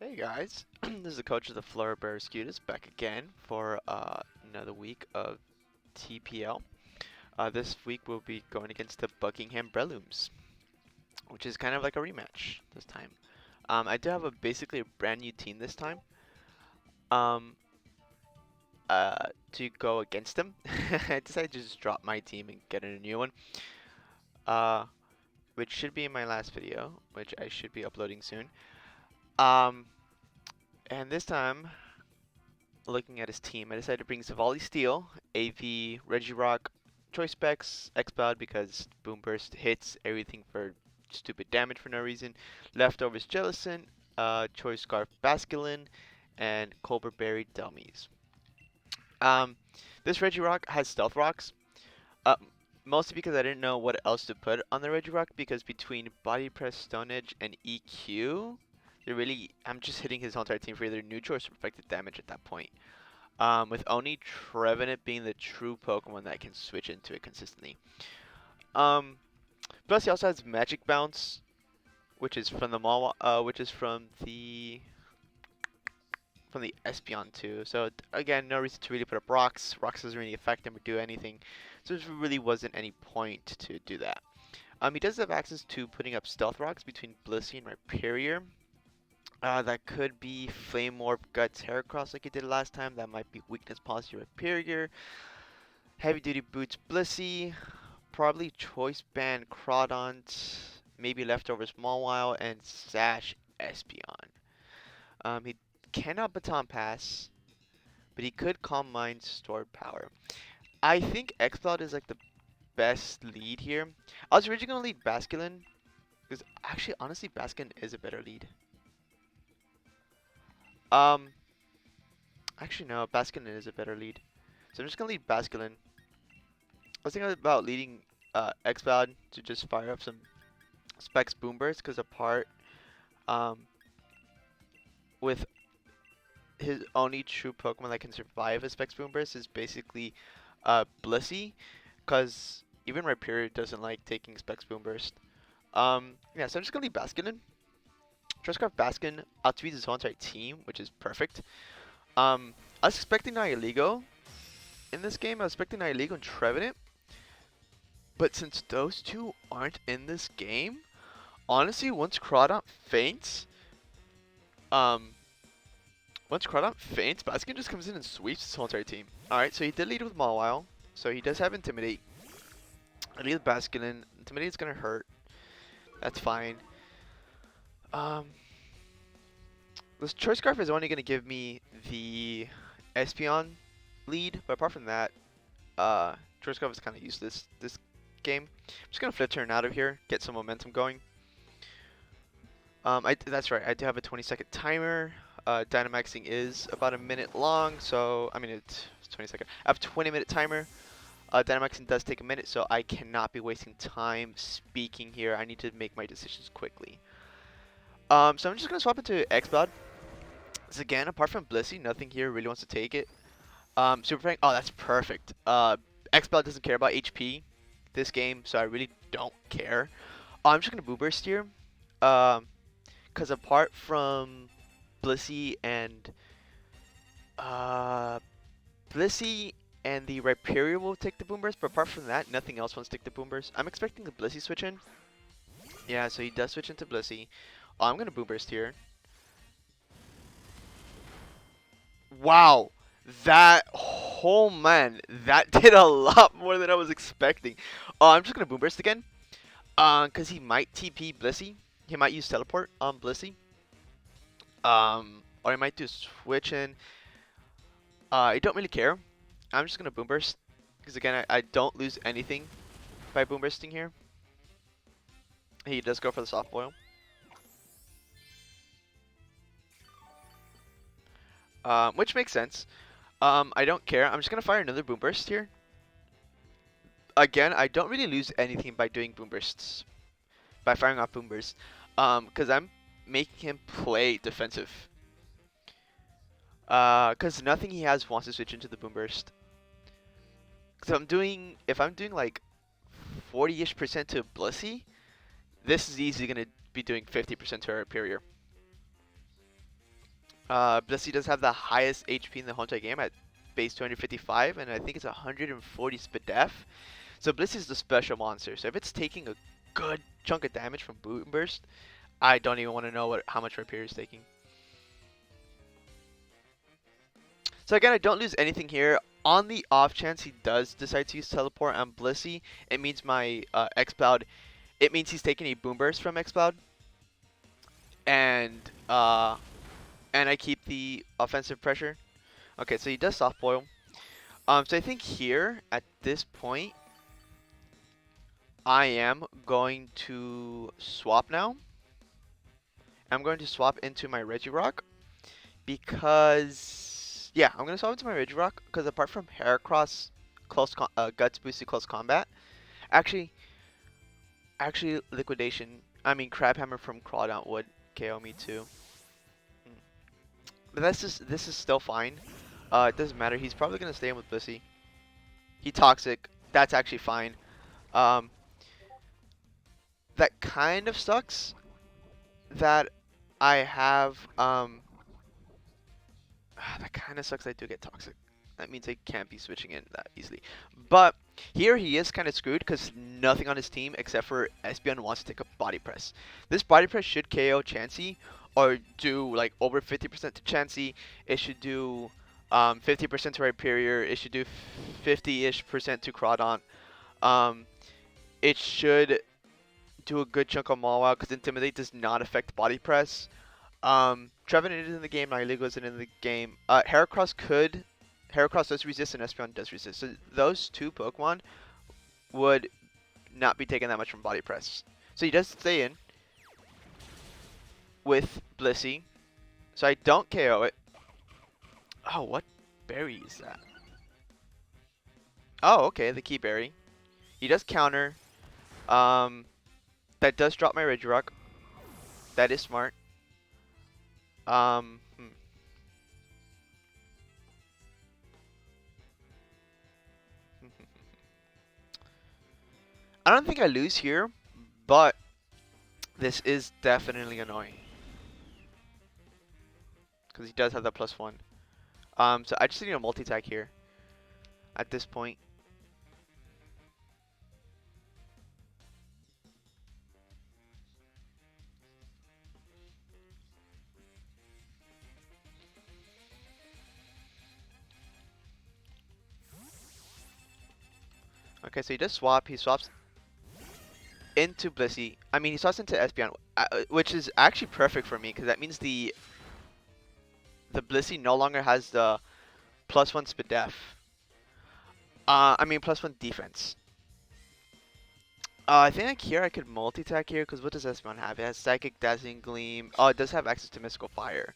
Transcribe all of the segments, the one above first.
Hey guys, this is the coach of the Flora Bear Scutus back again for another week of TPL. This week we'll be going against the Buckingham Brelooms, which is kind of like a rematch this time. I do have basically a brand new team this time um, to go against them. I decided to just drop my team and get in a new one, uh, which should be in my last video, which I should be uploading soon. Um, and this time looking at his team, I decided to bring Savali Steel, AV, Regirock, Choice Specs, Xcloud because Boom Burst hits everything for stupid damage for no reason. Leftovers Jellicent, Choice Scarf Basculin, and Cobra Berry Dummies. Um, this Regirock has Stealth Rocks, uh, mostly because I didn't know what else to put on the Regirock because between Body Press, Stone Edge, and EQ, I'm just hitting his whole entire team for either neutral or perfected damage at that point. With only Trevenant being the true Pokemon that can switch into it consistently. Um, Plus he also has Magic Bounce, which is from the which is from the Espeon too. So again, no reason to really put up rocks. Rocks doesn't really affect him or do anything, so there really wasn't any point to do that. He does have access to putting up Stealth Rocks between Blissey and Rhyperior. That could be Flame Orb, Guts, Heracross like he did last time. That might be Weakness Policy, Rhyperior. Heavy Duty Boots, Blissey. Probably Choice Band, Crawdont. Maybe Leftover Small and Sash Espeon. He cannot Baton Pass, but he could Calm Mind, Stored Power. I think Xcloud is like the best lead here. I was originally going to lead Basculin, because actually, honestly, Basculin is a better lead. Um, Actually, no, Basculin is a better lead. So I'm just going to lead Basculin. I was thinking about leading Xcloud to just fire up some Specs Boomburst, because apart um, with his only true Pokemon that can survive a Specs Boomburst is basically Blissey, because even Rhyperior doesn't like taking Specs Boomburst. Yeah, so I'm just going to lead Basculin. Triscarf Baskin outspeeds his whole entire team, which is perfect. I was expecting Nihilego in this game. I was expecting Nihilego and Trevenant. But since those two aren't in this game, honestly, um, once Crawdont faints, Baskin just comes in and sweeps his whole entire team. Alright, so he did lead with Mawile. So he does have Intimidate. I lead with Basculin. Intimidate's gonna hurt. That's fine. Um, this Choice Scarf is only gonna give me the Espeon lead, but apart from that, Choice Scarf is kind of useless this game. I'm just gonna flip turn out of here, get some momentum going. That's right, I do have a 20-second timer. Dynamaxing is about a minute long, so I mean it's 20 seconds. I have a 20-minute timer. Dynamaxing does take a minute, so I cannot be wasting time speaking here. I need to make my decisions quickly. So I'm just gonna swap into Xcloud. So again, apart from Blissey, nothing here really wants to take it. Super Fang. Oh, that's perfect. Xcloud doesn't care about HP this game, so I really don't care. I'm just gonna Boo Burst here. Cause apart from Blissey and uh, Blissey and the Rhyperior will take the Boom Burst, but apart from that, nothing else wants to take the Boom Burst. I'm expecting the Blissey switch in. Yeah, so he does switch into Blissey. Oh, I'm gonna Boom Burst here. Wow, oh man, that did a lot more than I was expecting. I'm just gonna Boom Burst again. Cause he might TP Blissey. He might use Teleport on Blissey. Or he might do Switch in. I don't really care. I'm just gonna Boom Burst. Because again, I don't lose anything by Boom Bursting here. He does go for the Soft Boil. Which makes sense. I don't care. I'm just gonna fire another Boom Burst here. Again, I don't really lose anything by doing Boom Bursts. By firing off Boom Bursts. Because I'm making him play defensive. Because nothing he has wants to switch into the Boom Burst. So if I'm doing like 40-ish% to Blissey, this is easily gonna be doing 50% to our Rhyperior. Blissey does have the highest HP in the whole entire game at base 255, and I think it's 140 speed def. So Blissey is the special monster. So if it's taking a good chunk of damage from Boom Burst, I don't even want to know how much Rapier is taking. So again, I don't lose anything here. On the off chance he does decide to use Teleport on Blissey, it means my X-Cloud, it means he's taking a Boom Burst from X-Cloud. And I keep the offensive pressure. Okay, so he does soft boil. So I think here at this point, I am going to swap now. I'm going to swap into my Regirock because yeah, I'm going to swap into my Regirock because apart from Heracross, Guts boosted close combat, actually Liquidation. I mean Crabhammer from Crawdaunt would KO me too. But this is still fine. It doesn't matter. He's probably gonna stay in with Blissey. He toxic. That's actually fine. Um, that kind of sucks. That I have that kind of sucks. I do get toxic. That means I can't be switching in that easily. But here he is kind of screwed because nothing on his team except for Espeon wants to take a body press. This body press should KO Chansey or do like over 50% to Chansey. It should do 50% to Rhyperior. It should do 50-ish% to Crawdaunt. It should do a good chunk of Mawile because Intimidate does not affect body press. Trevenant is in the game, Nihilego isn't in the game. Heracross does resist and Espeon does resist. So those two Pokemon would not be taking that much from body press. So he does stay in with Blissey. So I don't KO it. Oh, what berry is that? Oh, okay, the key berry. He does counter. That does drop my Regirock. That is smart. Um, hmm. I don't think I lose here, but this is definitely annoying. Because he does have that +1. So I just need a multi-attack here at this point. Okay, so he does swap. He swaps into Blissey. I mean, he swaps into Espeon, which is actually perfect for me because that means the Blissey no longer has the +1 speed def. I mean +1 defense. I think like here I could multi-attack here because what does Espeon have? It has Psychic, Dazzling Gleam. Oh, it does have access to Mystical Fire.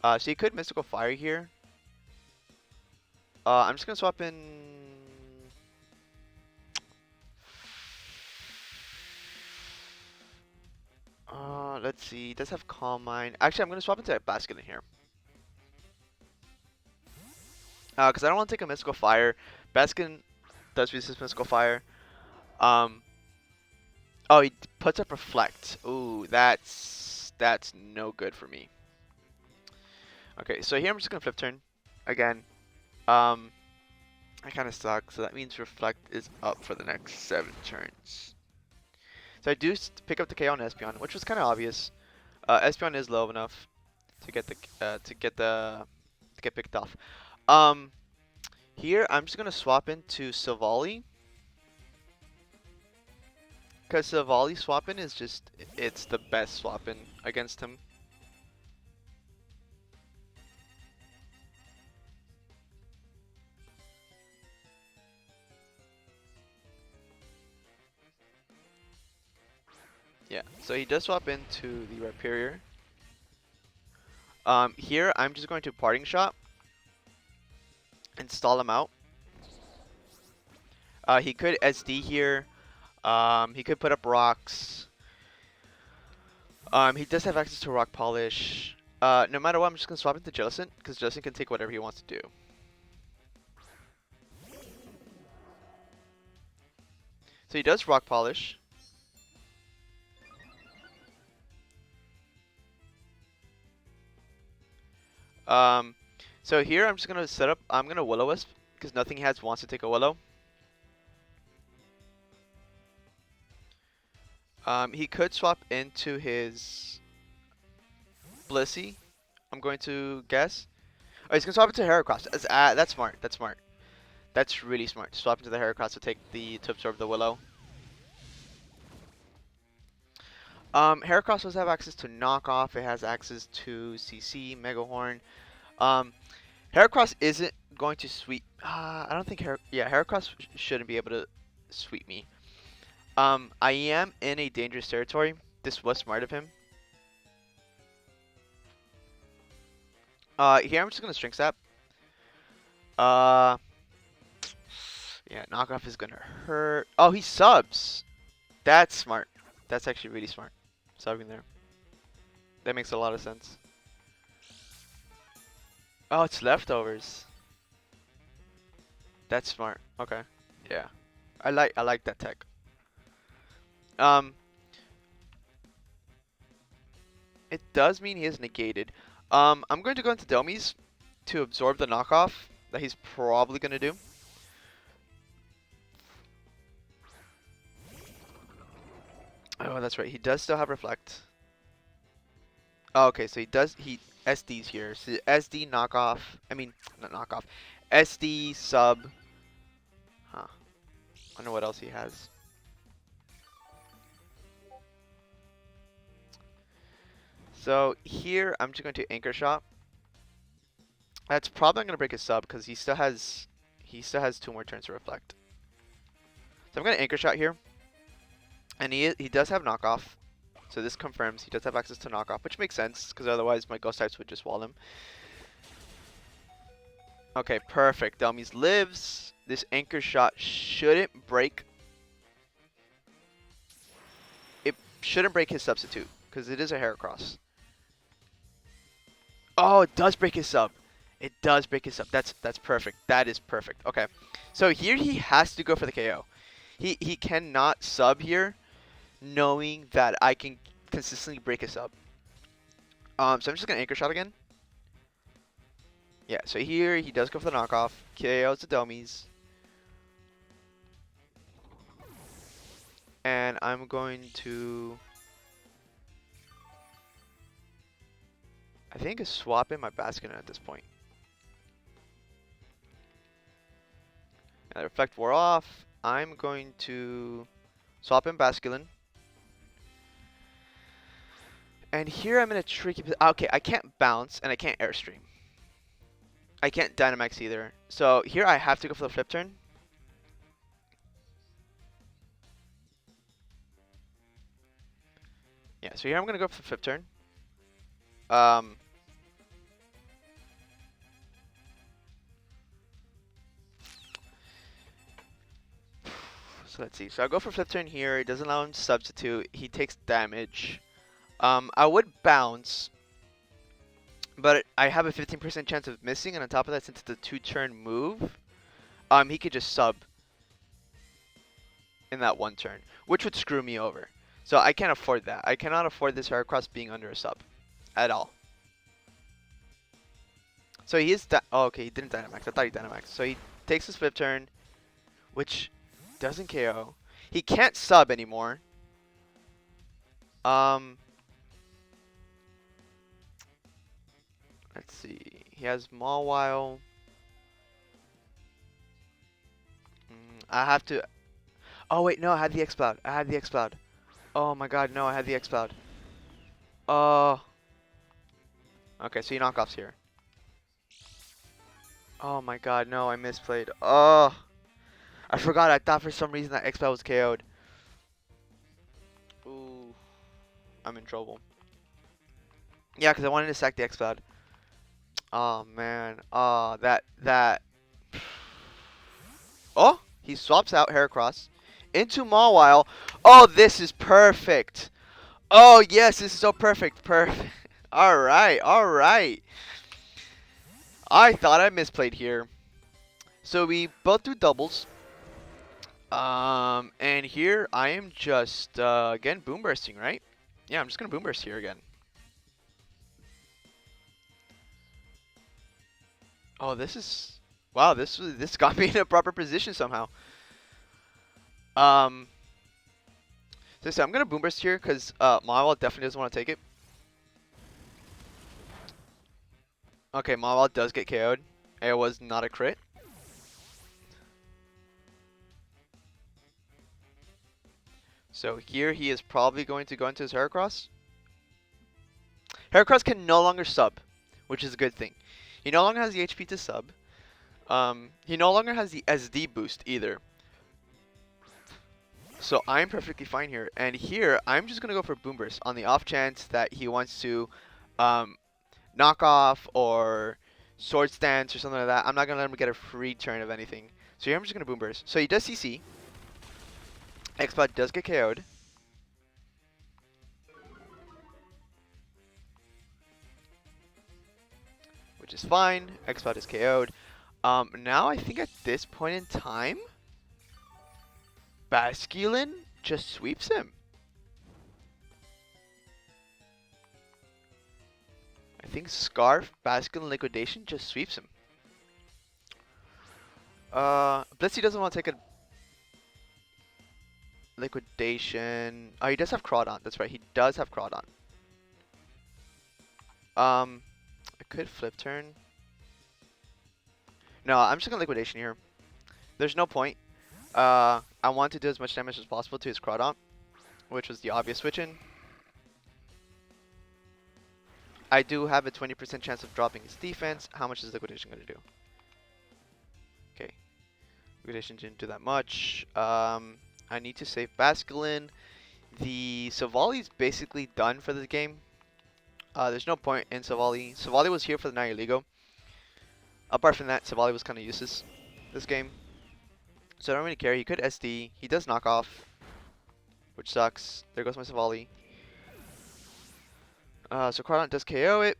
So you could Mystical Fire here. I'm just gonna swap in. Let's see. It does have Calm Mind. Actually, I'm gonna swap into a Basket in here. Because I don't want to take a Mystical Fire. Baskin does resist Mystical Fire. Um. Oh, he puts up Reflect. Ooh, that's no good for me. Okay, so here I'm just gonna flip turn again. I kind of suck, so that means Reflect is up for the next 7 turns. So I do pick up the KO on Espeon, which was kind of obvious. Espeon is low enough to get picked off. Here I'm just gonna swap into Silvally, because Silvally swapping is it's the best swapping against him. Yeah, so he does swap into the Rhyperior. Here I'm just going to Parting Shot and stall him out. He could SD here. He could put up rocks. He does have access to Rock Polish. No matter what, I'm just gonna swap into Jellicent because Jellicent can take whatever he wants to do. So he does Rock Polish. Um, so here I'm just gonna set up. I'm gonna Will-O-Wisp because nothing he has wants to take a Willow. He could swap into his Blissey. I'm going to guess. Oh, he's gonna swap into Heracross. That's smart. That's smart. That's really smart. Swap into the Heracross to take to absorb the Willow. Heracross does have access to Knockoff. It has access to CC, Mega Horn. Um, Heracross isn't going to sweep. I don't think Heracross shouldn't be able to sweep me. I am in a dangerous territory. This was smart of him. Here I'm just gonna String Sap. Uh, yeah, Knockoff is gonna hurt. Oh, he subs. That's smart. That's actually really smart. Subbing there. That makes a lot of sense. Oh, it's leftovers. That's smart. Okay. Yeah. I like that tech. Um, it does mean he is negated. I'm going to go into Domies to absorb the knockoff that he's probably gonna do. Oh, that's right. He does still have Reflect. Oh, okay, so he SD's here. So SD knockoff. I mean, not knockoff. SD sub. Huh. I don't know what else he has. So here I'm just going to Anchor Shot. That's probably gonna break his sub because he still has 2 more turns to Reflect. So I'm gonna Anchor Shot here, and he does have knockoff. So this confirms he does have access to knockoff, which makes sense because otherwise my ghost types would just wall him. Okay, perfect. Delmies lives. This Anchor Shot shouldn't break. It shouldn't break his substitute because it is a Heracross. Oh, it does break his sub. It does break his sub. That's perfect. That is perfect. Okay, so here he has to go for the KO. He cannot sub here, knowing that I can consistently break his sub. So I'm just gonna Anchor Shot again. Yeah, so here he does go for the knockoff. KOs the dummies. And I'm going to, I think, swap in my Baskin at this point. And the Reflect wore off. I'm going to swap in Basculin. And here I'm in a tricky position. Okay, I can't bounce and I can't Airstream. I can't Dynamax either. So here I have to go for the flip turn. Yeah, so here I'm going to go for the flip turn. So let's see. So I go for flip turn here. It doesn't allow him to substitute. He takes damage. I would bounce, but I have a 15% chance of missing, and on top of that, since it's a 2-turn move, he could just sub in that 1 turn, which would screw me over. So I can't afford that. I cannot afford this Heracross being under a sub at all. So he is. Oh, okay, he didn't Dynamax. I thought he Dynamaxed. So he takes his flip turn, which doesn't KO. He can't sub anymore. Let's see. He has Mawile. I have to. Oh wait, no, I had the X-Cloud. I had the X-Cloud. Oh my god, no, I had the X-Cloud. Oh. Okay, so he knockoffs here. Oh my god, no, I misplayed. Oh. I forgot. I thought for some reason that X-Cloud was KO'd. Ooh. I'm in trouble. Yeah, because I wanted to sack the X-Cloud. Oh man. Oh, that. Oh, he swaps out Heracross into Mawile. Oh, this is perfect. Oh, yes, this is so perfect. Perfect. All right, all right. I thought I misplayed here. So we both do doubles. And here I am just, again, boom bursting, right? Yeah, I'm just going to boom burst here again. Oh, this is wow. This got me in a proper position somehow. Um, so I'm gonna boom burst here because Mawile definitely doesn't want to take it. Okay, Mawile does get KO'd. It was not a crit. So here he is probably going to go into his Heracross. Heracross can no longer sub, which is a good thing. He no longer has the HP to sub. He no longer has the SD boost either. So I'm perfectly fine here. And here, I'm just going to go for Boom Burst on the off chance that he wants to um, knock off or Sword Stance or something like that. I'm not going to let him get a free turn of anything. So here I'm just going to Boom Burst. So he does CC. Xbot does get KO'd. Which is fine. Xbot is KO'd. Now I think at this point in time, Basculin just sweeps him. I think Scarf, Basculin, Liquidation just sweeps him. Blissey doesn't want to take a Liquidation. Oh, he does have Crawdon. That's right, he does have Crawdon. I could flip turn. No, I'm just gonna Liquidation here. There's no point. I want to do as much damage as possible to his Crawdon, which was the obvious switch in. I do have a 20% chance of dropping his defense. How much is Liquidation gonna do? Okay, Liquidation didn't do that much. I need to save Basculin. The Savali's basically done for the game. There's no point in Savali. Savali was here for the Nihiligo. Apart from that, Savali was kind of useless this game. So I don't really care. He could SD. He does knock off, which sucks. There goes my Savali. So Crawdon does KO it.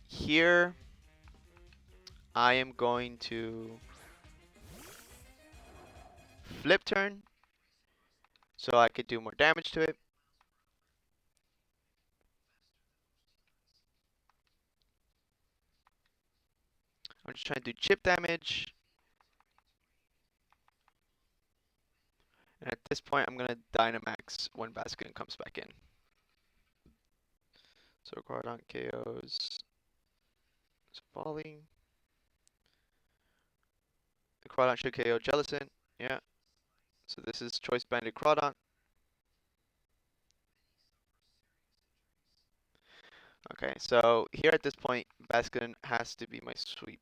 Here I am going to flip turn so I could do more damage to it. I'm just trying to do chip damage. And at this point, I'm going to Dynamax when Basculin comes back in. So Crawdon KOs Savali. The Crawdon should KO Jellicent. Yeah. So this is Choice Banded Crawdon. Okay, so here at this point, Basculin has to be my sweep.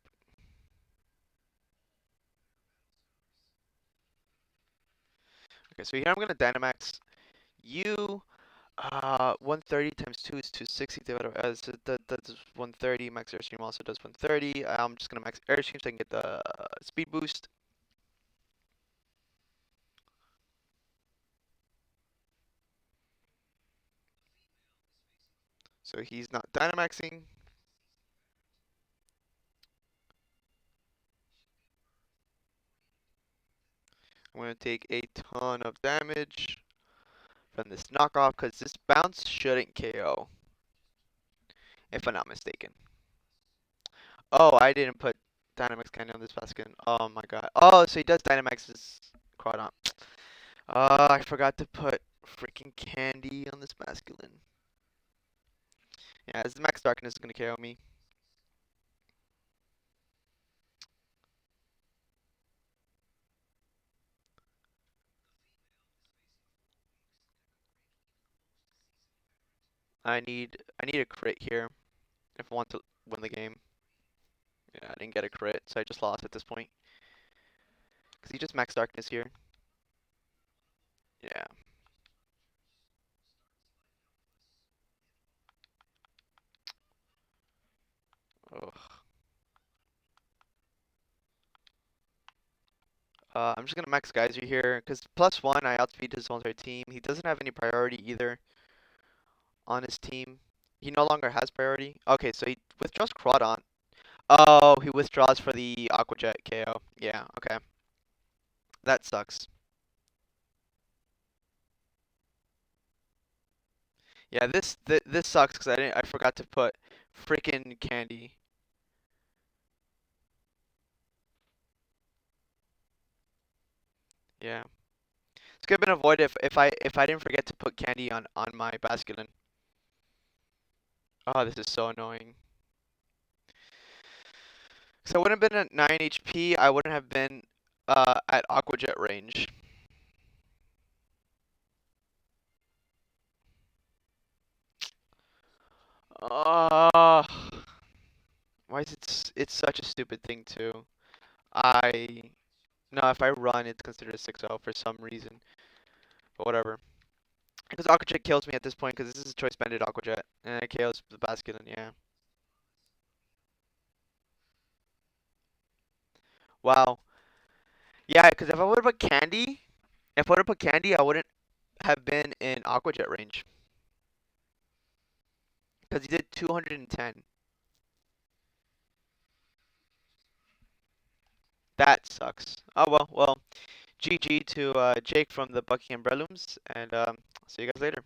Okay, so here I'm gonna Dynamax. You, 130 times 2 is 260 divided by, so that's 130. Max Airstream also does 130. I'm just gonna max Airstream so I can get the speed boost. So he's not Dynamaxing. I'm gonna take a ton of damage from this knockoff because this bounce shouldn't KO, if I'm not mistaken. Oh, I didn't put Dynamax Candy on this Baskin. Oh my god. Oh, so he does Dynamax's Crawdon. I forgot to put freaking Candy on this Basculin. Yeah, his Max Darkness is gonna KO me. I need a crit here if I want to win the game. Yeah, I didn't get a crit, so I just lost at this point. Cause he just Max Darkness here. Yeah. Ugh. I'm just gonna max Geyser here, because +1 I outspeed his whole entire team. He doesn't have any priority either on his team. He no longer has priority. Okay, so he withdraws Crawdon. Oh, he withdraws for the Aqua Jet KO. Yeah, okay. That sucks. Yeah, this sucks because I forgot to put Freaking candy. Yeah. This could have been avoided if I didn't forget to put candy on my basculin. Oh, this is so annoying. So I wouldn't have been at 9 HP. I wouldn't have been at Aqua Jet range. Uh, why is it's such a stupid thing too. I no, if I run, it's considered a 6-0 for some reason. But whatever. Because Aqua Jet kills me at this point because this is a choice banded Aqua Jet and it KOs the basculin. Yeah. Wow. Yeah, because if I would have put candy, if I would have put candy, I wouldn't have been in Aqua Jet range. Because he did 210. That sucks. Oh well, GG to Jake from the Buckingham Brelooms, and see you guys later.